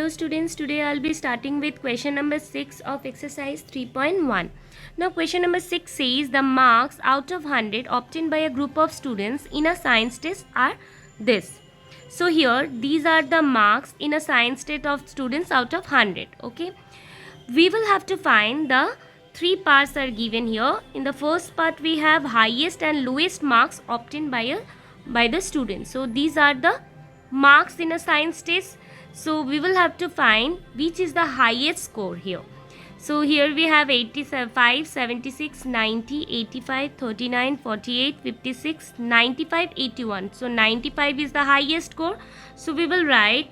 Hello students, today I'll be starting with question number 6 of exercise 3.1. Now question number 6 says the marks out of 100 obtained by a group of students in a science test are this. So here these are the marks in a science test of students out of 100. Okay. We will have to find the three parts are given here. In the first part we have highest and lowest marks obtained by the student. So these are the marks in a science test. So we will have to find which is the highest score here. So here we have 85, 76, 90, 85, 39, 48, 56, 95, 81. So 95 is the highest score. So we will write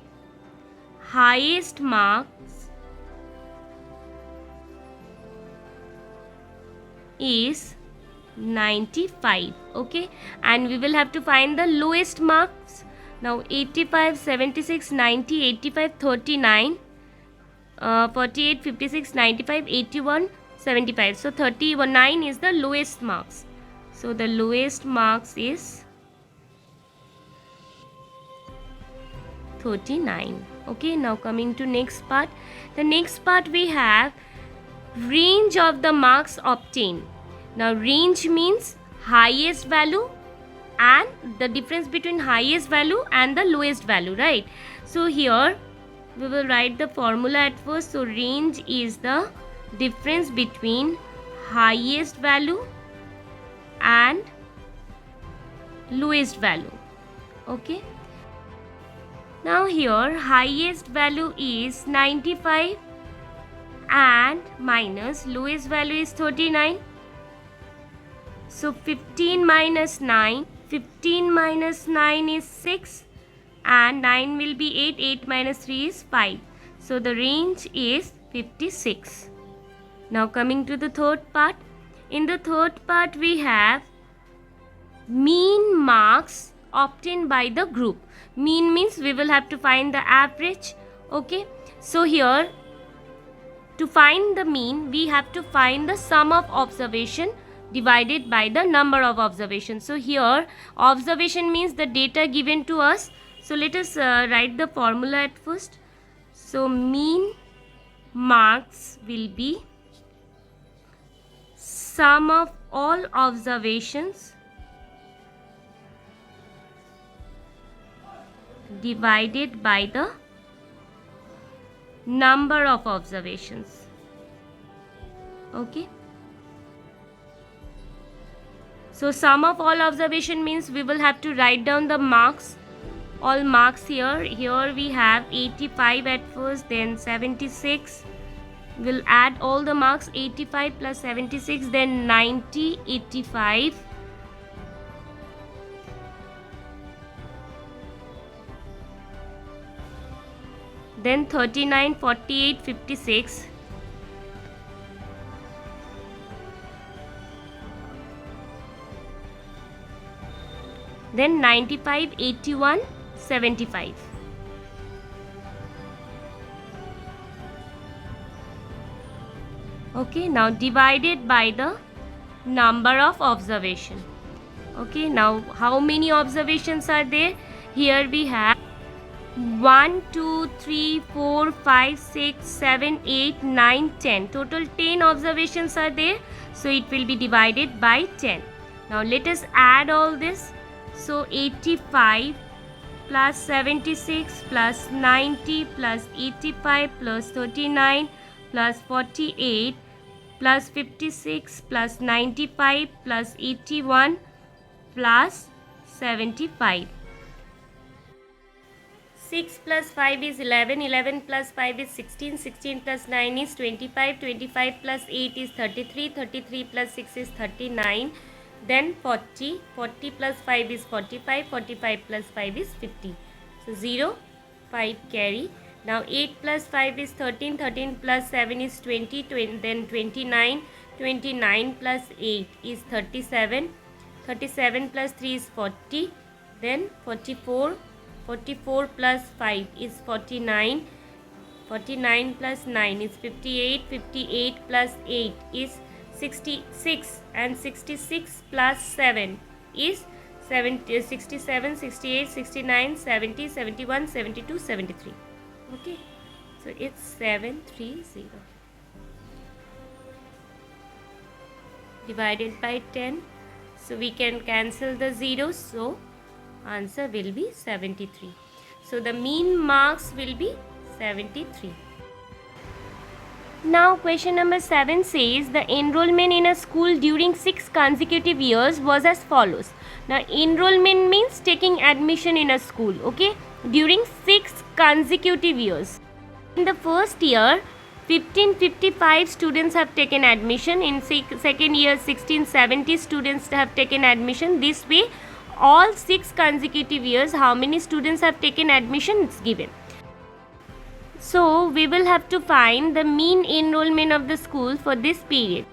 highest marks is 95. Okay, and we will have to find the lowest marks. Now 85, 76, 90, 85, 39, 48, 56, 95, 81, 75. So 39 is the lowest marks. So the lowest marks is 39. Okay, now coming to next part. The next part we have range of the marks obtained. Now range means highest value and the difference between highest value and the lowest value, right? So here we will write the formula at first. So range is the difference between highest value and lowest value. Okay, now here highest value is 95 and minus lowest value is 39. So 15 minus 9, 15 minus 9 is 6 and 9 will be 8, 8 minus 3 is 5. So the range is 56. Now coming to the third part. In the third part we have mean marks obtained by the group. Mean means we will have to find the average. Okay, so here to find the mean we have to find the sum of observation divided by the number of observations. So here observation means the data given to us. So let us write the formula at first. So mean marks will be sum of all observations divided by the number of observations. Okay, so sum of all observation means we will have to write down the marks, all marks here. Here we have 85 at first, then 76. We'll add all the marks, 85 plus 76, then 90, 85. Then 39, 48, 56. Then 95, 81, 75. Okay, now divided by the number of observation. Okay, now how many observations are there? Here we have 1, 2, 3, 4, 5, 6, 7, 8, 9, 10. Total 10 observations are there. So it will be divided by 10. Now let us add all this. So 85 plus 76 plus 90 plus 85 plus 39 plus 48 plus 56 plus 95 plus 81 plus 75. 6 plus 5 is 11, 11 plus 5 is 16, 16 plus 9 is 25, 25 plus 8 is 33, 33 plus 6 is 39, then 40, 40 plus 5 is 45, 45 plus 5 is 50. So 0, 5 carry. Now 8 plus 5 is 13, 13 plus 7 is 20, then 29, 29 plus 8 is 37, 37 plus 3 is 40, then 44, 44 plus 5 is 49, 49 plus 9 is 58, 58 plus 8 is 66, and 66 plus 7 is 67, 68, 69, 70, 71, 72, 73. Okay. So it's 730 divided by 10. So we can cancel the zeros. So answer will be 73. So the mean marks will be 73. Now question number 7 says the enrollment in a school during 6 consecutive years was as follows. Now enrollment means taking admission in a school, okay, during 6 consecutive years. In the first year 1555 students have taken admission. In second year 1670 students have taken admission. This way all 6 consecutive years how many students have taken admission is given. So we will have to find the mean enrollment of the school for this period.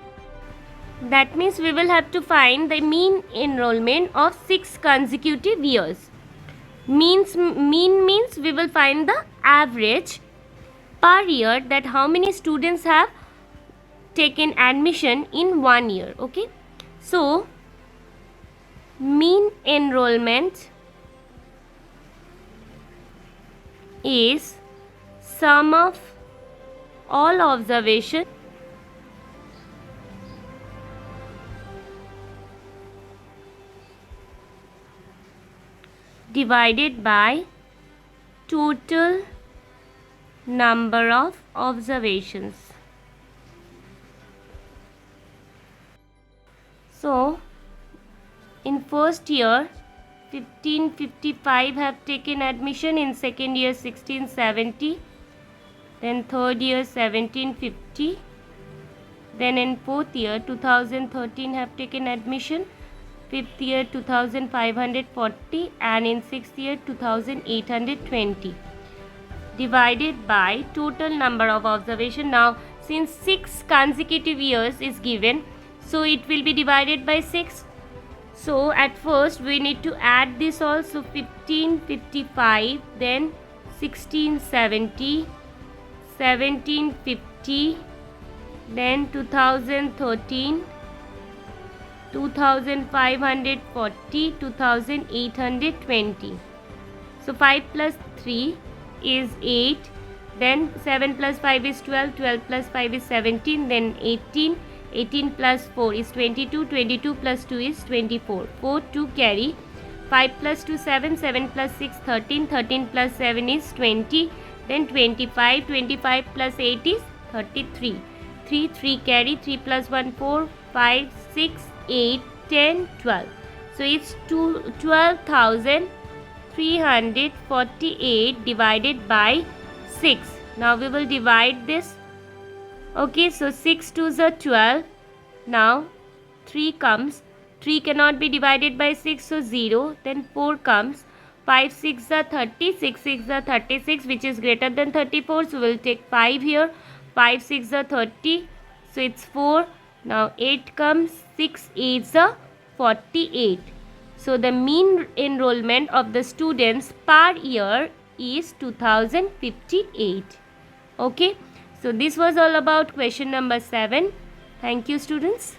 That means we will have to find the mean enrollment of 6 consecutive years. Mean means we will find the average per year, that how many students have taken admission in 1 year. Okay, so mean enrollment is sum of all observation divided by total number of observations. So in first year 1555 have taken admission, in second year 1670, then third year 1750, then in fourth year 2013 have taken admission, fifth year 2540, and in sixth year 2820, divided by total number of observation. Now since 6 consecutive years is given, so it will be divided by 6. So at first we need to add this also, 1555, then 1670, 1750, then 2013, 2540, 2820. So 5 plus 3 is 8, then 7 plus 5 is 12, 12 plus 5 is 17, then 18, 18 plus 4 is 22, 22 plus 2 is 24, 4 to carry, 5 plus 2 7, 7 plus 6 13, 13 plus 7 is 20, then 25, 25 plus 8 is 33, 3 3 carry, 3 plus 1 4, 5 6 8 10 12. So it's 12,348 divided by 6. Now we will divide this. Okay, so 6 2s are 12. Now 3 comes. 3 cannot be divided by 6, so 0. Then 4 comes. 5 6 are 30. 6 6 are 36, which is greater than 34. So we'll take 5 here. 5 6 are 30. So it's 4. Now 8 comes. 6 8 are 48. So the mean enrollment of the students per year is 2058. Okay. So this was all about question number 7. Thank you, students.